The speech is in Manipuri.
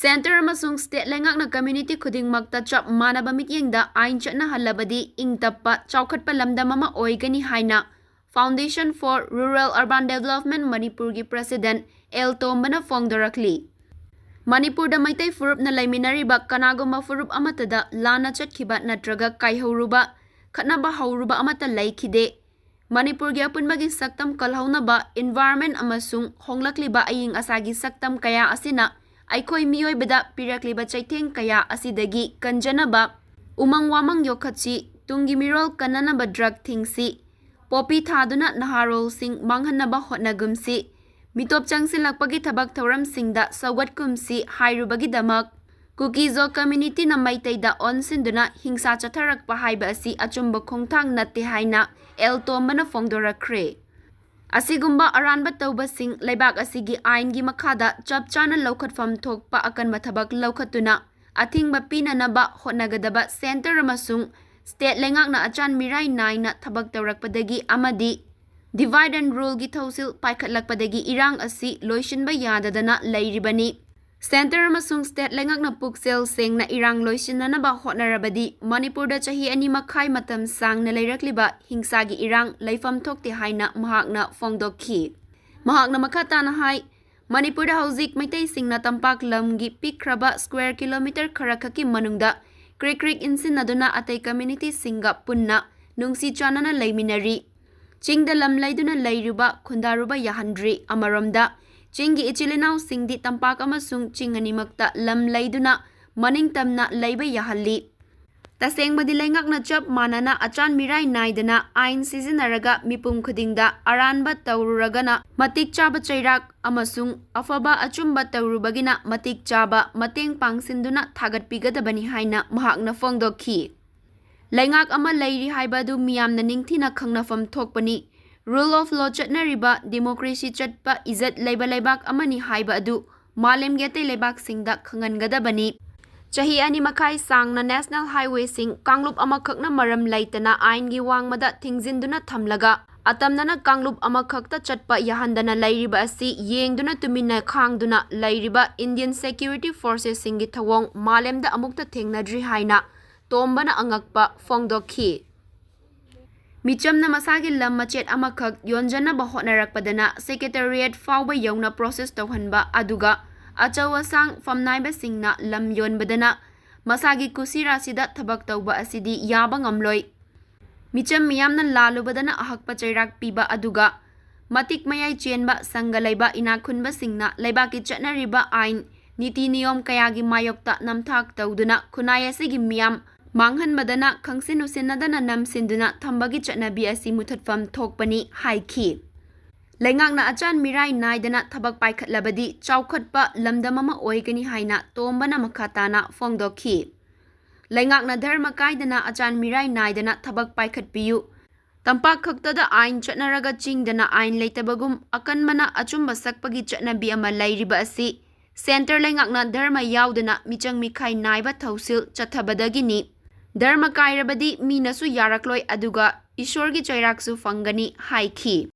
Center amasung state Leingakna community khudingmakta Chap Manaba mityengda ain chatnahalabadi ingtappa chaukhatpa lamdam ama Oigani haina Foundation for Rural Urban Development Manipurgi President El Tombana fongdorakli. Manipurda maitai furup na laiminariba kanagoma furup amatada lana chatkhiba natraga kaihauruba khatnaba hauruba amata laikhide. Manipurgi apunbagi saktam kalhaunaba environment amasung honglakliba aying asagi saktam kaya asina Aikoi miyoi beda pirakliba chaiteng kaya asidagi kanjanaba umang wamang yokhachi tungi mirol kananaba drug thingsi popi thaduna naharol sing manghanaba hotnagumsi mitop changsilakpagi thabak thoram singda sawat kumsi hairubagi damak Kukizo community na maitaida onsinduna hingsa chatharakpa haiba asi achumba khongthang natte haina El Tombana fongdorakre. Asigumba aranba taubasing laibak asigi ain gi makada chap chana laukhatfam thokpa akan mathabak laukhatuna athingba pinanaba hotnagadaba center amasung state Leingakna achan mirai naina thabak tawrakpadagi Amadi divide and rule gi thosil paikhatlakpadagi irang asi loishinba yadadana lairibani center amasung state Leingakna puksel sengna irang loishinanaba hotnarabadi Manipurda chahi ani makhai matam sangna leirakliba hingsagi irang laifam thokte haina mahakna fongdokhi mahakna makhatana hai Manipurda hauzik maitai singna tampak lamgi pikraba square kilometer kharakaki manungda krik insinaduna atai community singa punna nungsi chanana laiminari chingda lam laiduna lairuba khundaruba yahandri amaromda Chingi ichilinau singdi tampak amasung chinganimakta lam laiduna maning tamna laiba yahalli. Tasengmadi Leingakna Chap manana achan mirai naidana ain sizinaraga mipum khudingda aranba taururagana matik chaba chairak amasung afaba achumba taurubagina matik chaba mateng pangsinduna thagatpigadabani haina mahakna fongdokhi. Leingak ama lairi haibadu miyamna ningthina khangnafam thokpani. Rule of law chatnariba democracy chatpa izat laiba laibak amani haiba adu malem gete laibak singda khangangadabani chahi ani makhai sangna national highway sing kanglup amakhakna maram laitana ain gi wangmada thingzinduna thamlaga atamnana kanglup amakhakta chatpa yahandana lairiba asi yengduna tumina khangduna lairiba Indian security forces singi thawong malemda amukta thengnadri haina tombana angakpa fongdokhi Michamna masagi lam machet amakhak yonjana ba hotnarakpadana secretariat fawba yawna process tawhanba aduga achawasang famnaiba singna lam yonbadana masagi kusira sida thabak tawba asidi yaba ngamloi Micham miyamna lalubadana ahakpa chairak piba aduga matik mayai chenba sangalaiba inakhunba singna laibaki chatnariba ain niti niyom kayagi mayokta namthak tawduna khunai asigi miyam Manghan madana kangsin usinadana namsinduna thambagi chatnabi asi muthatfam thokpani haiki. Leingakna achan mirai naidana thabak paikhatlabadi chaukhatpa lamdam ama Oigani haina tombana makhatana fongdokhi. Leingakna dharma kaidana achan mirai naidana thabak paikhatpiyu. Tampak khaktada ain chatnaraga chingdana ain leitabagum akanmana achumba sakpagi chatnabi ama lairiba asi. Center Leingakna dharma yaudana michang mikhai naiba thausil chathabadagini. Dharma kairabadi minasu yarakloi aduga ishorgi chairaksu fangani haiki.